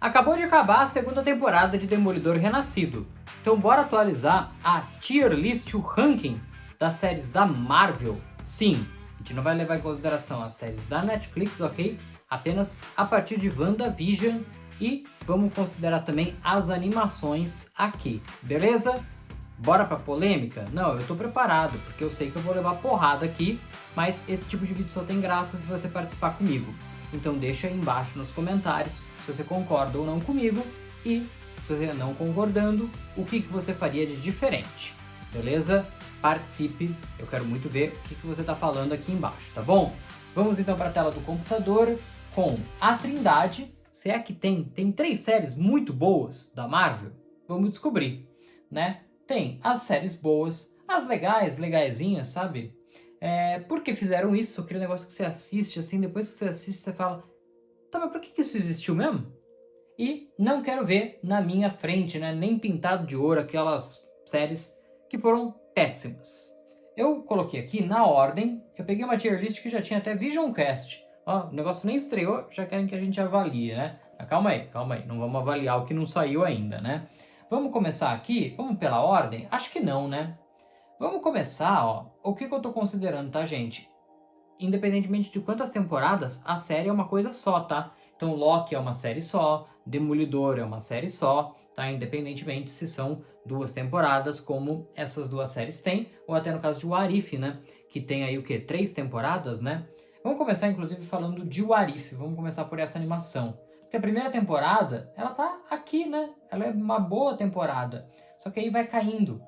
Acabou de acabar a segunda temporada de Demolidor Renascido, então bora atualizar a tier list, o ranking das séries da Marvel. Sim, a gente não vai levar em consideração as séries da Netflix, ok? Apenas a partir de WandaVision e vamos considerar também as animações aqui, beleza? Bora pra polêmica? Não, eu tô preparado, porque eu sei que eu vou levar porrada aqui, mas esse tipo de vídeo só tem graça se você participar comigo. Então deixa aí embaixo nos comentários se você concorda ou não comigo e, se você não concordando, o que você faria de diferente, beleza? Participe, eu quero muito ver o que você tá falando aqui embaixo, tá bom? Vamos então para a tela do computador com a Trindade. Se é que tem 3 séries muito boas da Marvel, vamos descobrir, né? Tem as séries boas, as legais, legaisinhas, sabe? Por que fizeram isso? Aquele negócio que você assiste, assim, depois que você assiste, você fala, tá, mas por que isso existiu mesmo? E não quero ver na minha frente, né? Nem pintado de ouro, aquelas séries que foram péssimas. Eu coloquei aqui na ordem, eu peguei uma tier list que já tinha até Visioncast. Ó, o negócio nem estreou, já querem que a gente avalie, né? Mas calma aí, não vamos avaliar o que não saiu ainda, né? Vamos começar aqui, vamos pela ordem? Acho que não, né? Vamos começar, ó, o que eu tô considerando, tá, gente? Independentemente de quantas temporadas, a série é uma coisa só, tá? Então Loki é uma série só, Demolidor é uma série só, tá? Independentemente se são 2 temporadas, como essas 2 séries têm, ou até no caso de What If, né? Que tem aí o quê? 3 temporadas, né? Vamos começar, inclusive, falando de What If. Vamos começar por essa animação. Porque a primeira temporada, ela tá aqui, né? Ela é uma boa temporada. Só que aí vai caindo.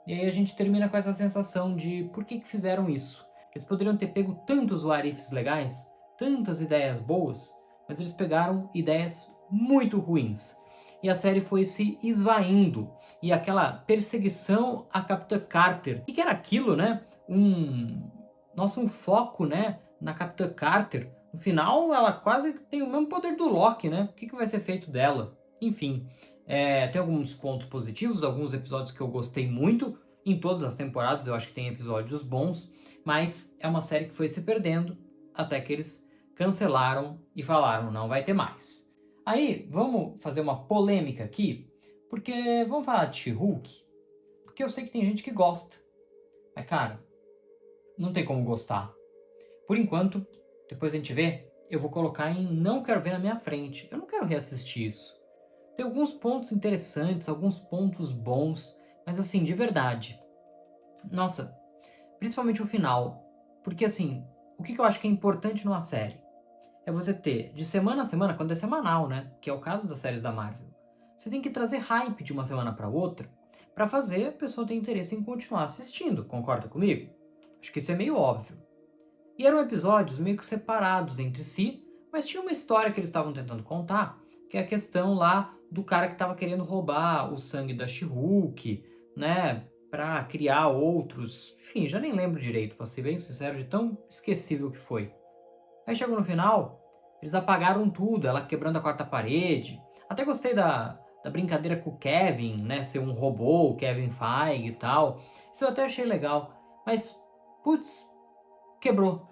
E aí a gente termina com essa sensação de por que fizeram isso? Eles poderiam ter pego tantos what ifs legais, tantas ideias boas, mas eles pegaram ideias muito ruins. E a série foi se esvaindo. E aquela perseguição a Capitã Carter. O que era aquilo, né? Um foco, né? Na Capitã Carter. No final, ela quase tem o mesmo poder do Loki, né? O que vai ser feito dela? Enfim, tem alguns pontos positivos, alguns episódios que eu gostei muito. Em todas as temporadas eu acho que tem episódios bons. Mas é uma série que foi se perdendo até que eles cancelaram e falaram, não vai ter mais. Aí, vamos fazer uma polêmica aqui, porque vamos falar de She-Hulk, porque eu sei que tem gente que gosta. Mas, cara, não tem como gostar. Por enquanto, depois a gente vê, eu vou colocar em não quero ver na minha frente. Eu não quero reassistir isso. Tem alguns pontos interessantes, alguns pontos bons, mas assim, de verdade. Nossa, principalmente o final. Porque assim, o que eu acho que é importante numa série? É você ter, de semana a semana, quando é semanal, né? Que é o caso das séries da Marvel. Você tem que trazer hype de uma semana para outra, para fazer a pessoa ter interesse em continuar assistindo. Concorda comigo? Acho que isso é meio óbvio. E eram episódios meio que separados entre si, mas tinha uma história que eles estavam tentando contar, que é a questão lá do cara que estava querendo roubar o sangue da She-Hulk, né? Pra criar outros... Enfim, já nem lembro direito, pra ser bem sincero, de tão esquecível que foi. Aí chegou no final, eles apagaram tudo, ela quebrando a quarta parede. Até gostei da brincadeira com o Kevin, né? Ser um robô, o Kevin Feige e tal. Isso eu até achei legal. Mas, putz, quebrou.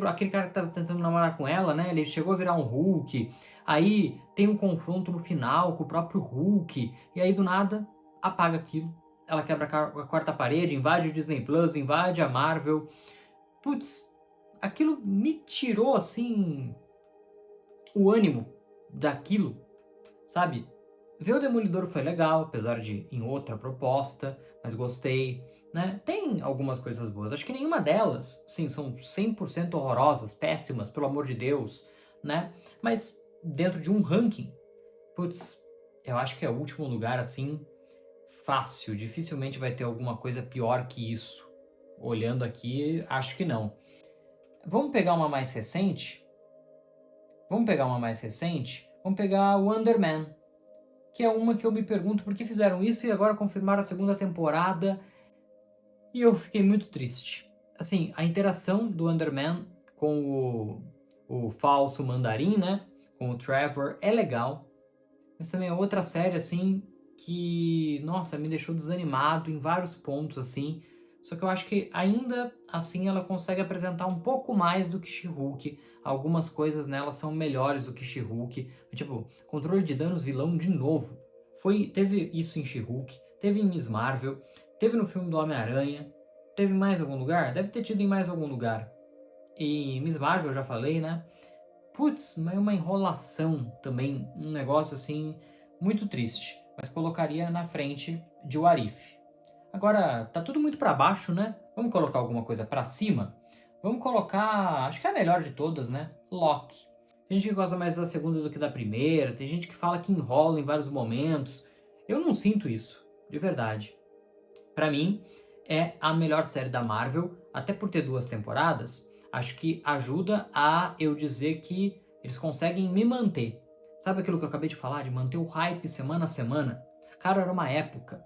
Aquele cara que tava tentando namorar com ela, né? Ele chegou a virar um Hulk. Aí tem um confronto no final com o próprio Hulk. E aí do nada, apaga aquilo. Ela quebra a quarta parede, invade o Disney Plus, invade a Marvel. Putz, aquilo me tirou, assim, o ânimo daquilo, sabe? Ver o Demolidor foi legal, apesar de em outra proposta, mas gostei, né? Tem algumas coisas boas. Acho que nenhuma delas, sim, são 100% horrorosas, péssimas, pelo amor de Deus, né? Mas dentro de um ranking, putz, eu acho que é o último lugar, assim, fácil. Dificilmente vai ter alguma coisa pior que isso. Olhando aqui, acho que não. Vamos pegar uma mais recente? Vamos pegar o Underman, que é uma que eu me pergunto por que fizeram isso e agora confirmaram a segunda temporada e eu fiquei muito triste. Assim, a interação do Underman com o falso mandarim, né? Com o Trevor é legal, mas também é outra série, assim, que, nossa, me deixou desanimado em vários pontos, assim. Só que eu acho que ainda assim ela consegue apresentar um pouco mais do que She-Hulk, algumas coisas nela são melhores do que She-Hulk. Tipo, controle de danos vilão de novo. Teve isso em She-Hulk, teve em Miss Marvel, teve no filme do Homem-Aranha, teve em mais algum lugar? Deve ter tido em mais algum lugar. E Miss Marvel, eu já falei, né? Putz, mas é uma enrolação também, um negócio assim muito triste. Mas colocaria na frente de What If. Agora, tá tudo muito pra baixo, né? Vamos colocar alguma coisa pra cima? Vamos colocar, acho que é a melhor de todas, né? Loki. Tem gente que gosta mais da segunda do que da primeira, tem gente que fala que enrola em vários momentos. Eu não sinto isso, de verdade. Pra mim, é a melhor série da Marvel, até por ter 2 temporadas. Acho que ajuda a eu dizer que eles conseguem me manter. Sabe aquilo que eu acabei de falar, de manter o hype semana a semana? Cara, era uma época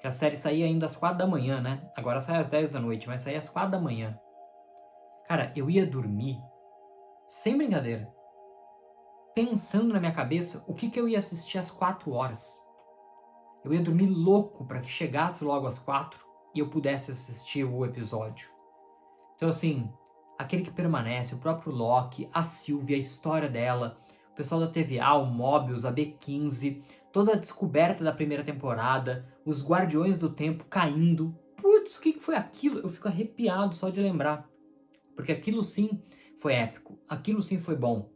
que a série saía ainda às 4 da manhã, né? Agora sai às 10 da noite, mas saía às 4 da manhã. Cara, eu ia dormir, sem brincadeira, pensando na minha cabeça o que eu ia assistir às 4 horas. Eu ia dormir louco para que chegasse logo às 4 e eu pudesse assistir o episódio. Então, assim, aquele que permanece, o próprio Loki, a Sylvie, a história dela, o pessoal da TVA, o Mobius, a B15, toda a descoberta da primeira temporada, os Guardiões do Tempo caindo. Putz, o que foi aquilo? Eu fico arrepiado só de lembrar. Porque aquilo sim foi épico, aquilo sim foi bom.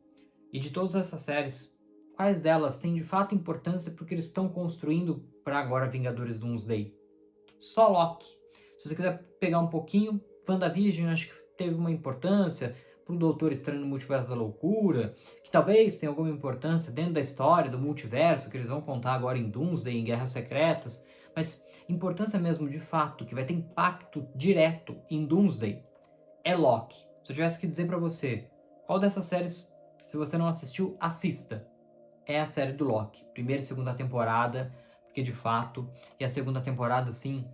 E de todas essas séries, quais delas têm de fato importância porque eles estão construindo para agora Vingadores Doomsday? Só Loki. Se você quiser pegar um pouquinho, WandaVision acho que teve uma importância pro Doutor Estranho no Multiverso da Loucura, que talvez tenha alguma importância dentro da história do multiverso, que eles vão contar agora em Doomsday, em Guerras Secretas, mas importância mesmo de fato, que vai ter impacto direto em Doomsday, é Loki. Se eu tivesse que dizer pra você, qual dessas séries, se você não assistiu, assista. É a série do Loki, primeira e segunda temporada, porque de fato, e a segunda temporada, assim,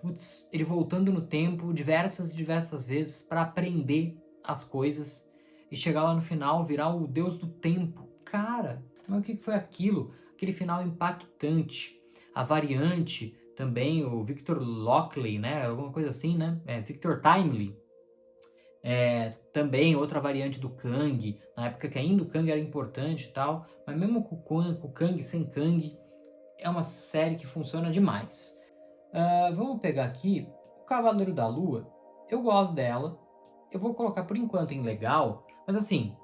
putz, ele voltando no tempo diversas e diversas vezes para aprender as coisas e chegar lá no final, virar o deus do tempo. Cara, mas o que foi aquilo? Aquele final impactante. A variante também, o Victor Lockley, né? Alguma coisa assim, né? Victor Timely. Também outra variante do Kang, na época que ainda o Kang era importante e tal, mas mesmo com o Kang sem Kang, é uma série que funciona demais. Vamos pegar aqui o Cavaleiro da Lua. Eu gosto dela. Eu vou colocar por enquanto em legal, mas assim,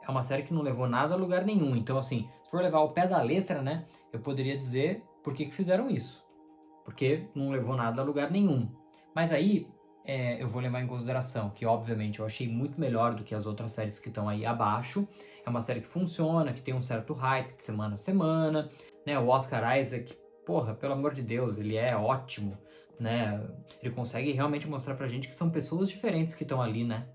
é uma série que não levou nada a lugar nenhum. Então, assim, se for levar ao pé da letra, né, eu poderia dizer por que fizeram isso. Porque não levou nada a lugar nenhum. Mas aí, eu vou levar em consideração que, obviamente, eu achei muito melhor do que as outras séries que estão aí abaixo. É uma série que funciona, que tem um certo hype de semana a semana, né? O Oscar Isaac, porra, pelo amor de Deus, ele é ótimo, né? Ele consegue realmente mostrar pra gente que são pessoas diferentes que estão ali, né?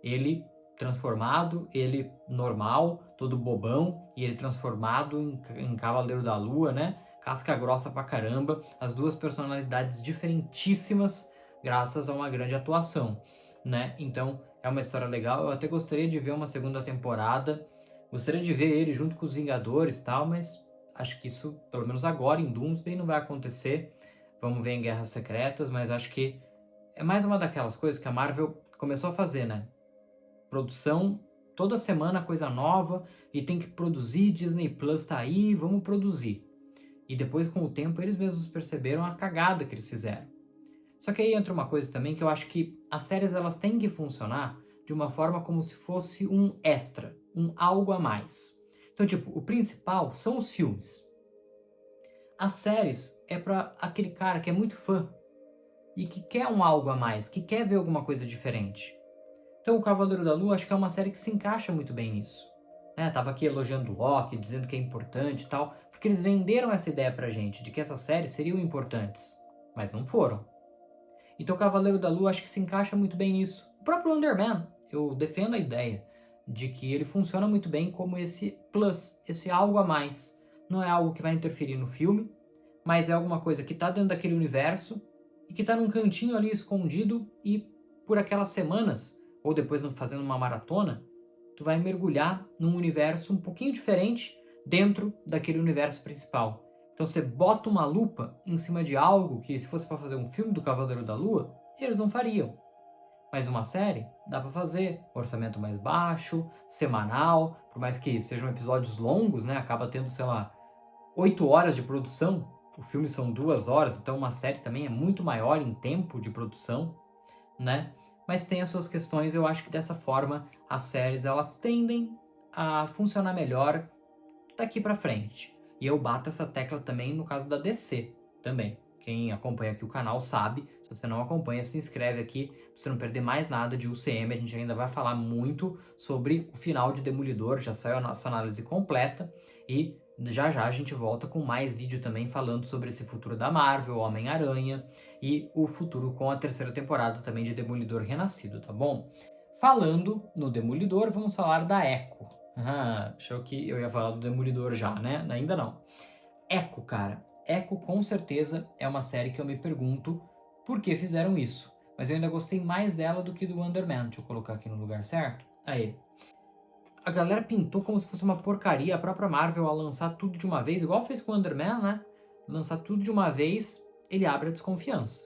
Ele transformado, ele normal, todo bobão, e ele transformado em Cavaleiro da Lua, né? Casca grossa pra caramba, as duas personalidades diferentíssimas graças a uma grande atuação, né? Então é uma história legal, eu até gostaria de ver uma segunda temporada, gostaria de ver ele junto com os Vingadores e tal, mas acho que isso, pelo menos agora em Doomsday, não vai acontecer. Vamos ver em Guerras Secretas, mas acho que é mais uma daquelas coisas que a Marvel começou a fazer, né? Produção, toda semana coisa nova, e tem que produzir, Disney Plus tá aí, vamos produzir. E depois, com o tempo, eles mesmos perceberam a cagada que eles fizeram. Só que aí entra uma coisa também que eu acho que as séries elas têm que funcionar de uma forma como se fosse um extra, um algo a mais. Então, tipo, o principal são os filmes. As séries é pra aquele cara que é muito fã e que quer um algo a mais, que quer ver alguma coisa diferente. Então, o Cavaleiro da Lua acho que é uma série que se encaixa muito bem nisso. Né? Tava aqui elogiando o Loki, dizendo que é importante e tal, porque eles venderam essa ideia pra gente de que essas séries seriam importantes, mas não foram. Então, o Cavaleiro da Lua acho que se encaixa muito bem nisso. O próprio Underman, eu defendo a ideia de que ele funciona muito bem como esse plus, esse algo a mais. Não é algo que vai interferir no filme, mas é alguma coisa que está dentro daquele universo e que está num cantinho ali escondido e por aquelas semanas, ou depois fazendo uma maratona, tu vai mergulhar num universo um pouquinho diferente dentro daquele universo principal. Então você bota uma lupa em cima de algo que se fosse para fazer um filme do Cavaleiro da Lua, eles não fariam. Mas uma série dá pra fazer, orçamento mais baixo, semanal, por mais que sejam episódios longos, né? Acaba tendo, sei lá, 8 horas de produção. O filme são 2 horas, então uma série também é muito maior em tempo de produção, né? Mas tem as suas questões, eu acho que dessa forma as séries elas tendem a funcionar melhor daqui pra frente. E eu bato essa tecla também no caso da DC também. Quem acompanha aqui o canal sabe. Se você não acompanha, se inscreve aqui pra você não perder mais nada de UCM. A gente ainda vai falar muito sobre o final de Demolidor. Já saiu a nossa análise completa. E já já a gente volta com mais vídeo também falando sobre esse futuro da Marvel, Homem-Aranha e o futuro com a terceira temporada também de Demolidor Renascido, tá bom? Falando no Demolidor, vamos falar da Echo. Achou que eu ia falar do Demolidor já, né? Ainda não. Echo, cara. Echo com certeza é uma série que eu me pergunto por que fizeram isso. Mas eu ainda gostei mais dela do que do Wonder Man. Deixa eu colocar aqui no lugar certo. Aí. A galera pintou como se fosse uma porcaria a própria Marvel a lançar tudo de uma vez, igual fez com o Wonder Man, né? Lançar tudo de uma vez, ele abre a desconfiança.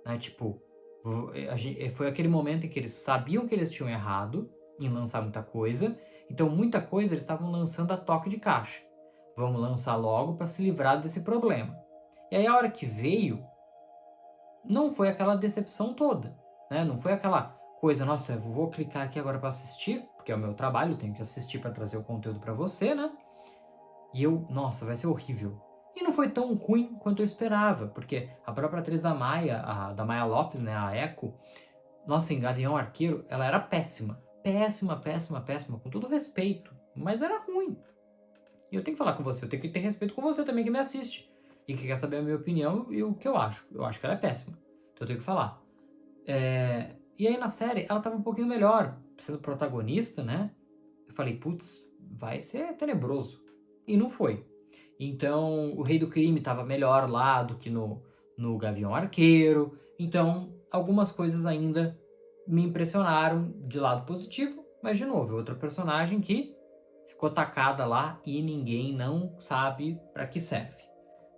Né? Tipo, foi aquele momento em que eles sabiam que eles tinham errado em lançar muita coisa, então muita coisa eles estavam lançando a toque de caixa. Vamos lançar logo para se livrar desse problema. E aí a hora que veio, não foi aquela decepção toda, né? Não foi aquela coisa, nossa, eu vou clicar aqui agora para assistir, porque é o meu trabalho, eu tenho que assistir para trazer o conteúdo para você, né? E eu, nossa, vai ser horrível. E não foi tão ruim quanto eu esperava, porque a própria atriz da Maia, da Maia Lopes, né, a Echo, nossa, em Gavião Arqueiro, ela era péssima. Péssima, péssima, péssima, com todo respeito. Mas era ruim. E eu tenho que falar com você, eu tenho que ter respeito com você também que me assiste. E que quer saber a minha opinião e o que eu acho. Eu acho que ela é péssima. Então eu tenho que falar. E aí na série, ela tava um pouquinho melhor, sendo protagonista, né? Eu falei, putz, vai ser tenebroso. E não foi. Então, o Rei do Crime estava melhor lá do que no Gavião Arqueiro. Então, algumas coisas ainda me impressionaram de lado positivo, mas de novo, é outra personagem que ficou tacada lá e ninguém não sabe para que serve,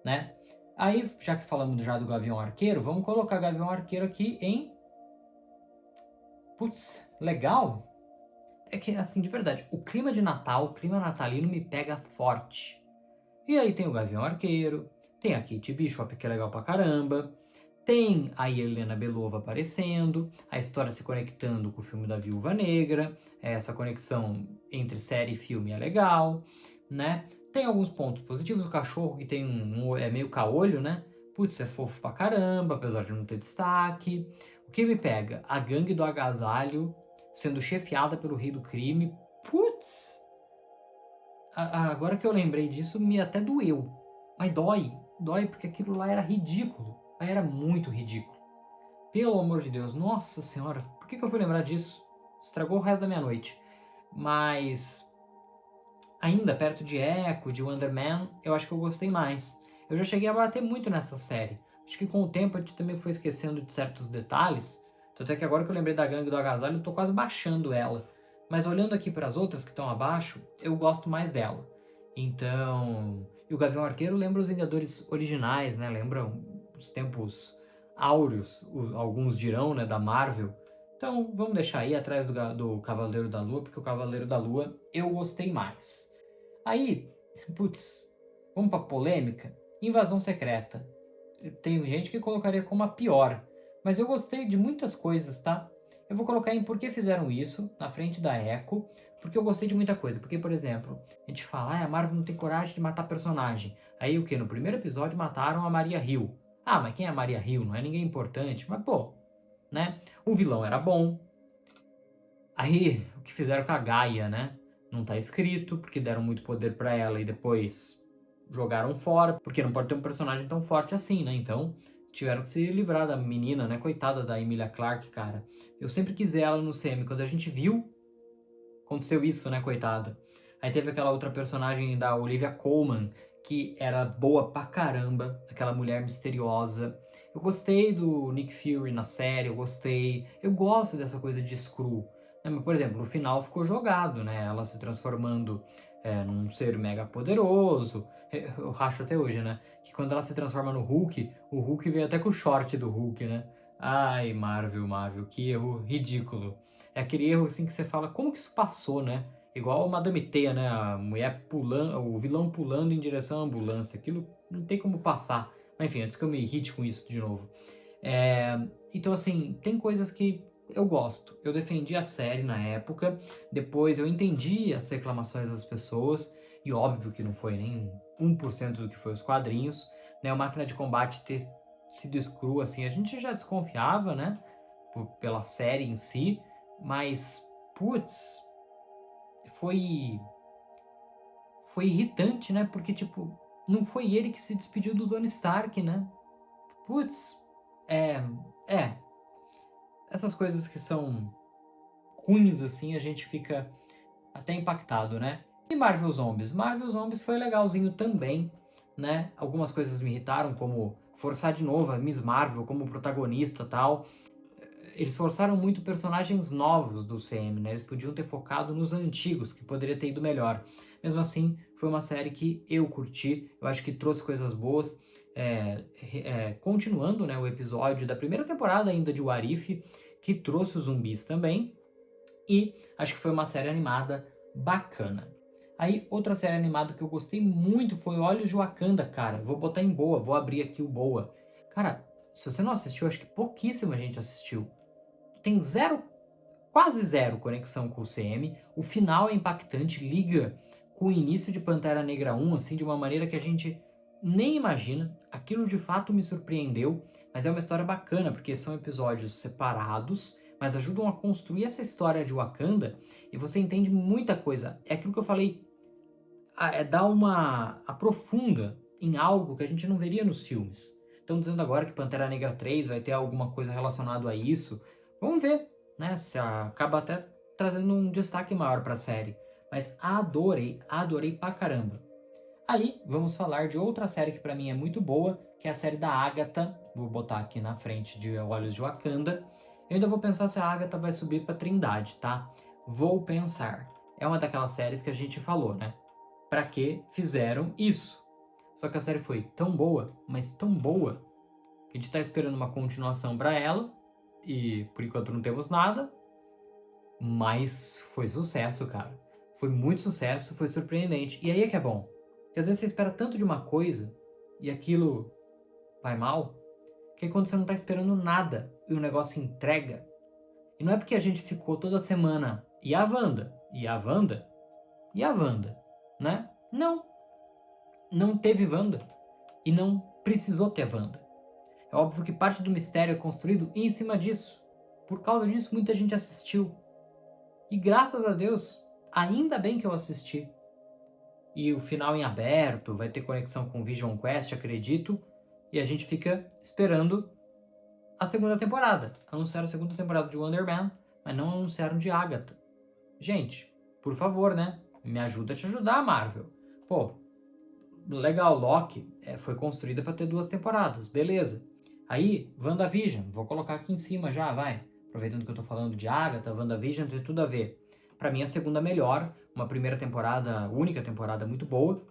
né? Aí, já que falamos já do Gavião Arqueiro, vamos colocar Gavião Arqueiro aqui em... Putz, legal. É que, assim, de verdade, o clima de Natal, o clima natalino me pega forte. E aí tem o Gavião Arqueiro, tem a Kate Bishop, que é legal pra caramba, tem a Helena Belova aparecendo, a história se conectando com o filme da Viúva Negra, essa conexão entre série e filme é legal, né? Tem alguns pontos positivos, o cachorro que tem é meio caolho, né? Putz, é fofo pra caramba, apesar de não ter destaque. O que me pega? A gangue do agasalho sendo chefiada pelo rei do crime. Putz! Agora que eu lembrei disso, me até doeu. Mas dói. Dói porque aquilo lá era ridículo. Mas era muito ridículo. Pelo amor de Deus. Nossa senhora. Por que eu fui lembrar disso? Estragou o resto da minha noite. Mas... ainda perto de Echo, de Wonder Man, eu acho que eu gostei mais. Eu já cheguei a bater muito nessa série. Acho que com o tempo a gente também foi esquecendo de certos detalhes. Tanto é que agora que eu lembrei da Gangue do Agasalho, eu tô quase baixando ela. Mas olhando aqui para as outras que estão abaixo, eu gosto mais dela. Então... E o Gavião Arqueiro lembra os Vingadores originais, né? Lembra os tempos áureos, alguns dirão, né? Da Marvel. Então vamos deixar aí atrás do Cavaleiro da Lua, porque o Cavaleiro da Lua eu gostei mais. Aí, putz, vamos pra polêmica? Invasão Secreta. Tem gente que colocaria como a pior. Mas eu gostei de muitas coisas, tá? Eu vou colocar em por que fizeram isso, na frente da Echo, porque eu gostei de muita coisa. Porque, por exemplo, a gente fala, a Marvel não tem coragem de matar personagem. Aí o que? No primeiro episódio mataram a Maria Hill. Ah, mas quem é a Maria Hill? Não é ninguém importante. Mas, pô, né? O vilão era bom. Aí, o que fizeram com a Gaia, né? Não tá escrito, porque deram muito poder pra ela e depois jogaram fora, porque não pode ter um personagem tão forte assim, né? Então, tiveram que se livrar da menina, né? Coitada da Emilia Clarke, cara. Eu sempre quis ver ela no CM. Quando a gente viu, aconteceu isso, né? Coitada. Aí teve aquela outra personagem da Olivia Colman, que era boa pra caramba. Aquela mulher misteriosa. Eu gostei do Nick Fury na série, eu gostei. Eu gosto dessa coisa de Skrull. Por exemplo, no final ficou jogado, né? Ela se transformando num ser mega poderoso. Eu racho até hoje, né? Que quando ela se transforma no Hulk, o Hulk veio até com o short do Hulk, né? Ai, Marvel, que erro ridículo. É aquele erro assim que você fala, como que isso passou, né? Igual o Madame Teia, né? A mulher pulando, o vilão pulando em direção à ambulância. Aquilo não tem como passar. Mas enfim, antes que eu me irrite com isso de novo. É, então, assim, tem coisas que eu gosto. Eu defendi a série na época, depois eu entendi as reclamações das pessoas, e óbvio que não foi nem 1% do que foi os quadrinhos, né? A máquina de combate ter sido screw, assim, a gente já desconfiava, né? Pela série em si, mas, putz, foi, foi irritante, né? Porque, tipo, não foi ele que se despediu do Tony Stark, né? Putz, é, é, essas coisas que são ruins assim, a gente fica até impactado, né? E Marvel Zombies? Marvel Zombies foi legalzinho também, né? Algumas coisas me irritaram, como forçar de novo a Miss Marvel como protagonista e tal. Eles forçaram muito personagens novos do CM, né? Eles podiam ter focado nos antigos, que poderia ter ido melhor. Mesmo assim, foi uma série que eu curti, eu acho que trouxe coisas boas. Continuando, né, o episódio da primeira temporada ainda de What If, que trouxe os zumbis também, e acho que foi uma série animada bacana. Aí, outra série animada que eu gostei muito foi Olhos de Wakanda, cara. Vou botar em boa, vou abrir aqui o boa. Cara, se você não assistiu, acho que pouquíssima gente assistiu. Tem zero, quase zero conexão com o CM. O final é impactante, liga com o início de Pantera Negra 1, assim, de uma maneira que a gente nem imagina. Aquilo de fato me surpreendeu, mas é uma história bacana, porque são episódios separados, mas ajudam a construir essa história de Wakanda e você entende muita coisa. É aquilo que eu falei, dá uma aprofunda em algo que a gente não veria nos filmes. Estão dizendo agora que Pantera Negra 3 vai ter alguma coisa relacionada a isso. Vamos ver, né? Se acaba até trazendo um destaque maior para a série. Mas adorei pra caramba. Aí, vamos falar de outra série que pra mim é muito boa, que é a série da Agatha. Vou botar aqui na frente de Olhos de Wakanda. Eu ainda vou pensar se a Agatha vai subir pra Trindade, tá? Vou pensar. É uma daquelas séries que a gente falou, né? Pra que fizeram isso? Só que a série foi tão boa, mas tão boa, que a gente tá esperando uma continuação pra ela, e por enquanto não temos nada, mas foi sucesso, cara. Foi muito sucesso, foi surpreendente. E aí é que é bom. Porque às vezes você espera tanto de uma coisa e aquilo vai mal, que aí quando você não tá esperando nada e o negócio entrega. E não é porque a gente ficou toda semana e a Wanda, e a Wanda, e a Wanda, né? Não, não teve Wanda e não precisou ter Wanda. É óbvio que parte do mistério é construído em cima disso. Por causa disso, muita gente assistiu. E graças a Deus, ainda bem que eu assisti. E o final em aberto, vai ter conexão com Vision Quest, acredito. E a gente fica esperando a segunda temporada. Anunciaram a segunda temporada de Wonder Man, mas não anunciaram de Agatha. Gente, por favor, né? Me ajuda a te ajudar, Marvel. Pô, legal, Loki foi construída para ter 2 temporadas, beleza. Aí, WandaVision, vou colocar aqui em cima já, vai. Aproveitando que eu tô falando de Agatha, WandaVision tem tudo a ver. Pra mim, a segunda melhor, uma primeira temporada, única temporada muito boa,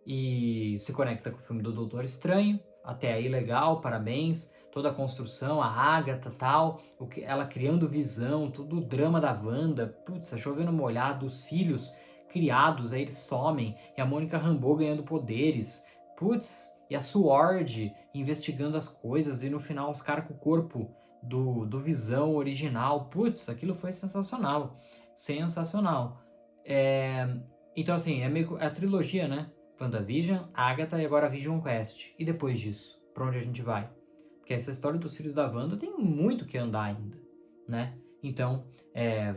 e se conecta com o filme do Doutor Estranho, até aí legal, parabéns. Toda a construção, a Agatha tal, ela criando visão, tudo o drama da Wanda, putz, tá chovendo molhado, os filhos criados, aí eles somem, e a Mônica Rambeau ganhando poderes, putz, e a Sword investigando as coisas, e no final os caras com o corpo do Visão original, putz, aquilo foi sensacional, sensacional. Então assim, é meio a trilogia, né? WandaVision, Agatha e agora Vision Quest. E depois disso, pra onde a gente vai? Porque essa história dos filhos da Wanda tem muito que andar ainda, né? Então,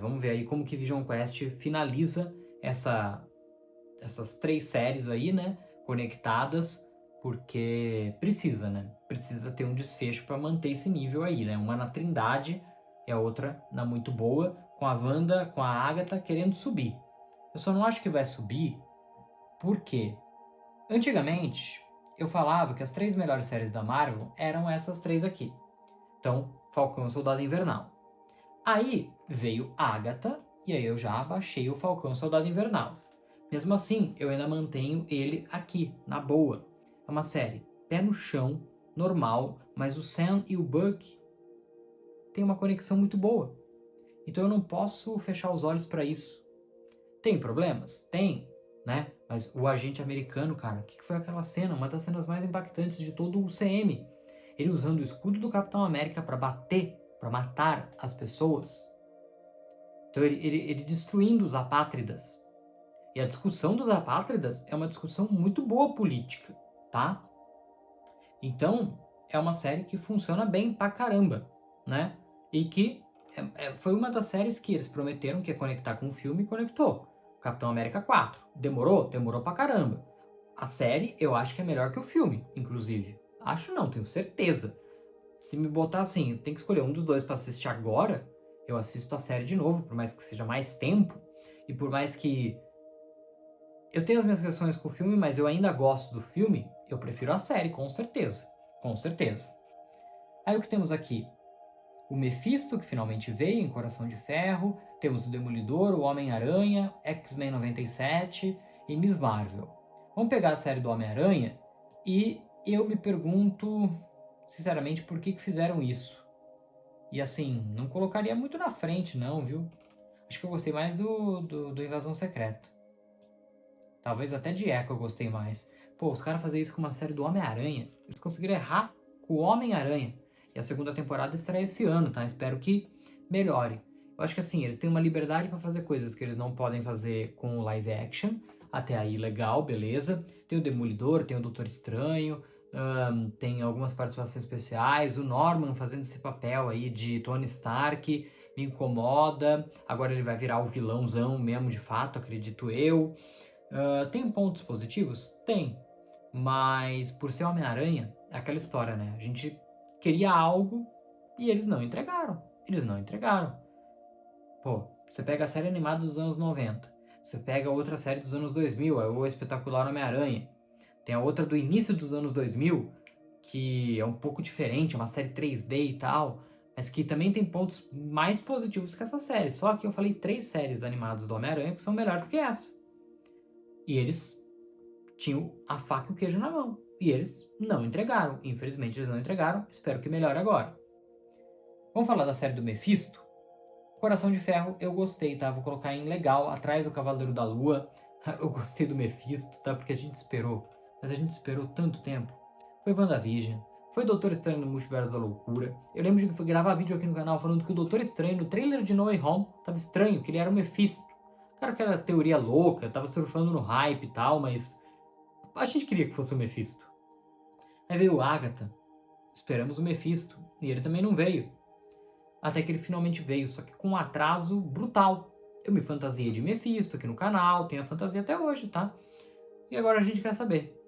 vamos ver aí como que Vision Quest finaliza essas 3 séries aí, né? Conectadas, porque precisa, né? Precisa ter um desfecho para manter esse nível aí, né? Uma na Trindade e a outra na Muito Boa, com a Wanda, com a Agatha querendo subir. Eu só não acho que vai subir porque antigamente eu falava que as 3 melhores séries da Marvel eram essas 3 aqui. Então, Falcão e o Soldado Invernal. Aí veio Agatha, e aí eu já baixei o Falcão e o Soldado Invernal. Mesmo assim, eu ainda mantenho ele aqui, na boa. É uma série pé no chão, normal, mas o Sam e o Buck tem uma conexão muito boa. Então eu não posso fechar os olhos para isso. Tem problemas? Tem, né? Mas o agente americano, cara, o que foi aquela cena? Uma das cenas mais impactantes de todo o CM. Ele usando o escudo do Capitão América para bater, para matar as pessoas. Então ele destruindo os apátridas. E a discussão dos apátridas é uma discussão muito boa política, tá? Então, é uma série que funciona bem pra caramba, né? E que foi uma das séries que eles prometeram que ia conectar com o filme e conectou. Capitão América 4. Demorou? Demorou pra caramba. A série eu acho que é melhor que o filme, inclusive. Acho não, tenho certeza. Se me botar assim, tem que escolher um dos dois pra assistir agora, eu assisto a série de novo, por mais que seja mais tempo. E por mais que eu tenho as minhas questões com o filme, mas eu ainda gosto do filme, eu prefiro a série, com certeza. Com certeza. Aí o que temos aqui? O Mephisto, que finalmente veio em Coração de Ferro. Temos o Demolidor, o Homem-Aranha, X-Men 97 e Miss Marvel. Vamos pegar a série do Homem-Aranha e eu me pergunto, sinceramente, por que fizeram isso. E assim, não colocaria muito na frente não, viu? Acho que eu gostei mais do Invasão Secreta. Talvez até de Echo eu gostei mais. Pô, os caras fazerem isso com uma série do Homem-Aranha. Eles conseguiram errar com o Homem-Aranha. E a segunda temporada estreia esse ano, tá? Espero que melhore. Eu acho que assim, eles têm uma liberdade pra fazer coisas que eles não podem fazer com o live action. Até aí, legal, beleza. Tem o Demolidor, tem o Doutor Estranho, tem algumas participações especiais. O Norman fazendo esse papel aí de Tony Stark me incomoda. Agora ele vai virar o vilãozão mesmo, de fato, acredito eu. Tem pontos positivos? Tem. Mas por ser Homem-Aranha, é aquela história, né? A gente queria algo e eles não entregaram. Eles não entregaram. Pô, você pega a série animada dos anos 90. Você pega outra série dos anos 2000, é o Espetacular Homem-Aranha. Tem a outra do início dos anos 2000, que é um pouco diferente, é uma série 3D e tal, mas que também tem pontos mais positivos que essa série. Só que eu falei 3 séries animadas do Homem-Aranha que são melhores que essa. E eles tinham a faca e o queijo na mão. E eles não entregaram. Infelizmente eles não entregaram. Espero que melhore agora. Vamos falar da série do Mephisto? Coração de Ferro eu gostei, tá? Vou colocar em legal, atrás do Cavaleiro da Lua. Eu gostei do Mephisto, tá? Porque a gente esperou. Mas a gente esperou tanto tempo. Foi WandaVision. Foi Doutor Estranho no Multiverso da Loucura. Eu lembro de gravar vídeo aqui no canal falando que o Doutor Estranho, no trailer de No Way Home, tava estranho, que ele era o Mephisto. Claro que era teoria louca, tava surfando no hype e tal, mas a gente queria que fosse o Mephisto. Aí veio o Agatha. Esperamos o Mephisto. E ele também não veio. Até que ele finalmente veio, só que com um atraso brutal. Eu me fantasiei de Mephisto aqui no canal, tenho a fantasia até hoje, tá? E agora a gente quer saber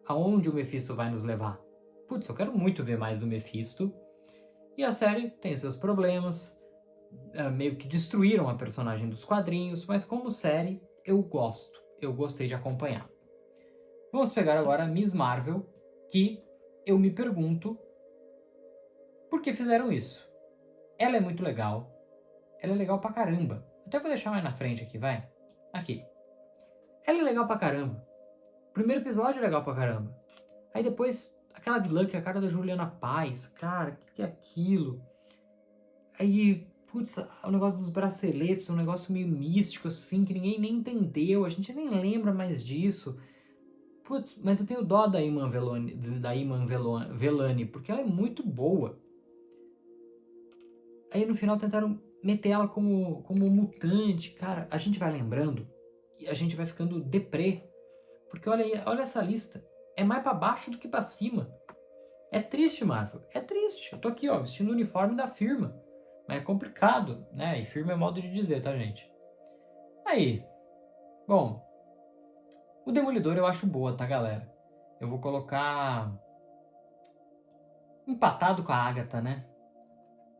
aonde o Mephisto vai nos levar. Putz, eu quero muito ver mais do Mephisto. E a série tem seus problemas, meio que destruíram a personagem dos quadrinhos, mas como série eu gosto, eu gostei de acompanhar. Vamos pegar agora a Miss Marvel, que eu me pergunto por que fizeram isso. Ela é muito legal, ela é legal pra caramba. Até vou deixar mais na frente aqui, vai. Aqui. Ela é legal pra caramba. O primeiro episódio é legal pra caramba. Aí depois, aquela vilã que é a cara da Juliana Paz. Cara, o que é aquilo? Aí, putz, o negócio dos braceletes, um negócio meio místico assim, que ninguém nem entendeu. A gente nem lembra mais disso. Putz, mas eu tenho dó da Iman Velani, porque ela é muito boa. Aí no final tentaram meter ela como mutante. Cara, a gente vai lembrando e a gente vai ficando deprê. Porque olha essa lista. É mais pra baixo do que pra cima. É triste, Marvel. É triste. Eu tô aqui, ó, vestindo o uniforme da firma. Mas é complicado, né? E firma é modo de dizer, tá, gente? Aí. Bom. O Demolidor eu acho boa, tá, galera? Eu vou colocar empatado com a Agatha, né?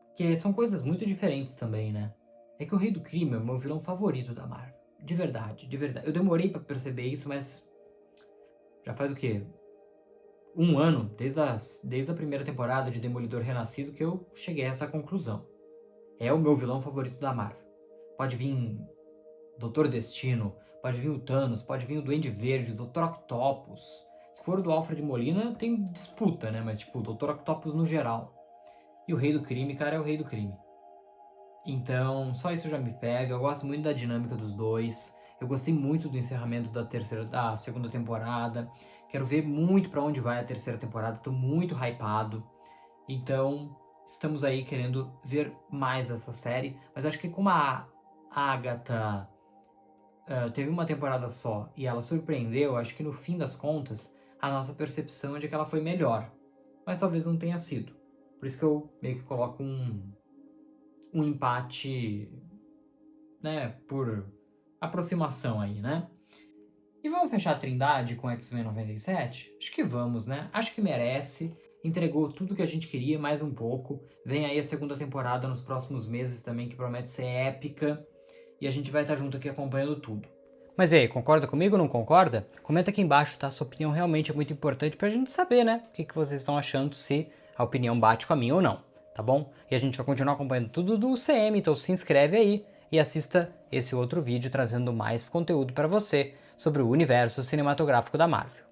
Porque são coisas muito diferentes também, né? É que o Rei do Crime é o meu vilão favorito da Marvel. De verdade, de verdade. Eu demorei pra perceber isso, mas já faz o quê? Um ano, desde a primeira temporada de Demolidor Renascido, que eu cheguei a essa conclusão. É o meu vilão favorito da Marvel. Pode vir Doutor Destino, pode vir o Thanos, pode vir o Duende Verde, o Dr. Octopus. Se for do Alfred Molina, tem disputa, né? Mas tipo, o Dr. Octopus no geral. E o Rei do Crime, cara, é o Rei do Crime. Então, só isso já me pega. Eu gosto muito da dinâmica dos dois. Eu gostei muito do encerramento da segunda temporada. Quero ver muito pra onde vai a terceira temporada. Tô muito hypado. Então, estamos aí querendo ver mais dessa série. Mas acho que como a Agatha teve uma temporada só e ela surpreendeu, acho que no fim das contas, a nossa percepção é de que ela foi melhor. Mas talvez não tenha sido. Por isso que eu meio que coloco um empate, né, por aproximação aí, né? E vamos fechar a trindade com X-Men 97? Acho que vamos, né? Acho que merece. Entregou tudo que a gente queria, mais um pouco. Vem aí a segunda temporada nos próximos meses também, que promete ser épica. E a gente vai estar junto aqui acompanhando tudo. Mas e aí, concorda comigo ou não concorda? Comenta aqui embaixo, tá? Sua opinião realmente é muito importante pra gente saber, né? O que vocês estão achando, se a opinião bate com a minha ou não, tá bom? E a gente vai continuar acompanhando tudo do UCM, então se inscreve aí e assista esse outro vídeo trazendo mais conteúdo pra você sobre o universo cinematográfico da Marvel.